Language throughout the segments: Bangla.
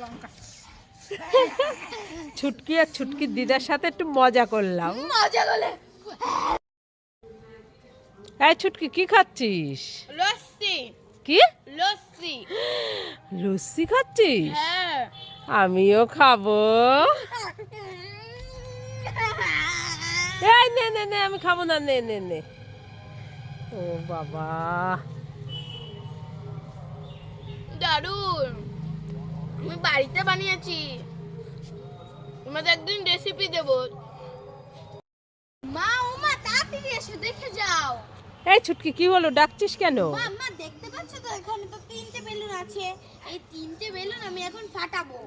লঙ্কা। ছুটকি আর ছুটকির দিদার সাথে একটু মজা করলাম। মজা করে। এই ছুটকি কি খাচ্ছিস? লস্যি। কি? লস্যি। লস্যি খাচ্ছিস? হ্যাঁ। আমিও খাবো। এই নে নে নে, আমি খাবো না, নে নে নে। ও বাবা, দারুন, আমি বাড়িতে বানিয়েছি, তোমাদের একদিন রেসিপি দেবো। মা, ও মা, তাড়াতাড়ি এসে দেখে যাও। এই ছুটকি কি হলো, ডাকছিস কেন? মা, মা, দেখতে পাচ্ছ তো এখানে তো 3টে বেলুন আছে। এই 3টে বেলুন আমি এখন ফাটাবো।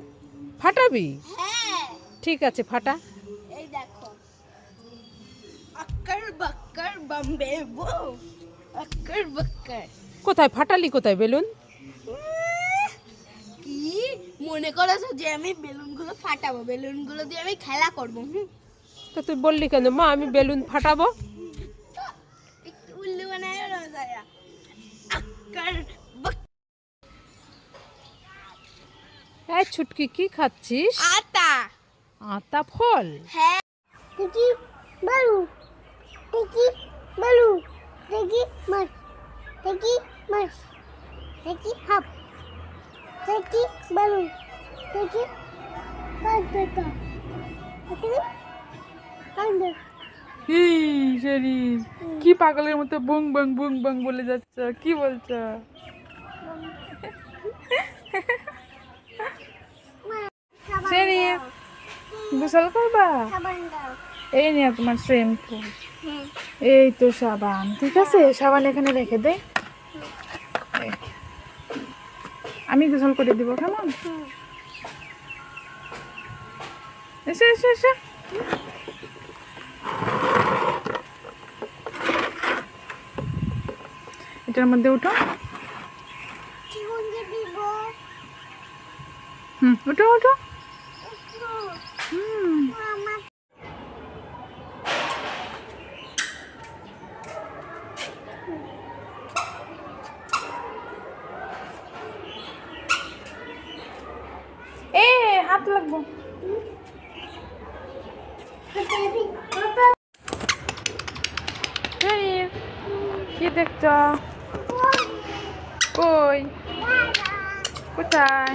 ফাটাবি? হ্যাঁ। ঠিক আছে, ফাটা। এই দেখো, আক্কর বাক্কর বম্বে বো, আক্কর বাক্কর। কোথায় ফাটালি, কোথায় বেলুন? কি মনে করেছো যে আমি বেলুনগুলো ফাটাবো? বেলুনগুলো দিয়ে আমি খেলা করবো। তো তুই বললি কেন মা আমি বেলুন ফাটাবো? একটু উল্লু বানায় না যায়া। আক্কর বাক্কর। এই ছুটকি কি খাচ্ছিস? আটা। আতা ফল? হ্যাঁ। দেখি বালু, দেখি বালু, দেখি মাছ, দেখি মাছ, দেখি হাফ, দেখি বালু, দেখি পাঁচ বেটা, দেখি পাঁচ বেটা। কি শরীর, কি পাগলের মতো বুং বাং বলে যাচ্ছ, কি বলছো? শরীর গোসল করবা? এই নিয়ে তোমার শ্যাম্পু, এই তো সাবান, ঠিক আছে সাবান এখানে রেখে দে, আমি গোসল করে দিব কেমন? এসে এসে এসে, এটার মধ্যে উঠো, উঠো উঠো, হাত লাগবো। কি দেখছ? কই? কোথায়?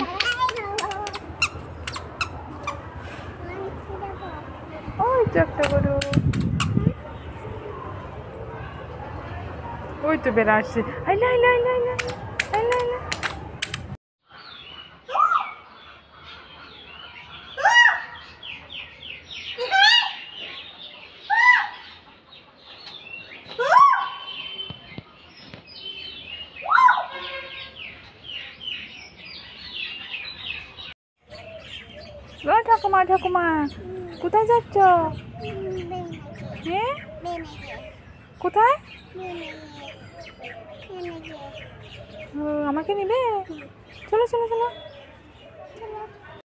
ওই তো একটা গরু, ওই তো বেড়া আসছে। আইলা আইলা আইলা আইলা আইলা আইলা। ও ঠাকুমা ঠাকুমা, কোথায় যাচ্ছ? হ্যাঁ, কোথায়? ও, আমাকে নিবে? চলো চলো চলো।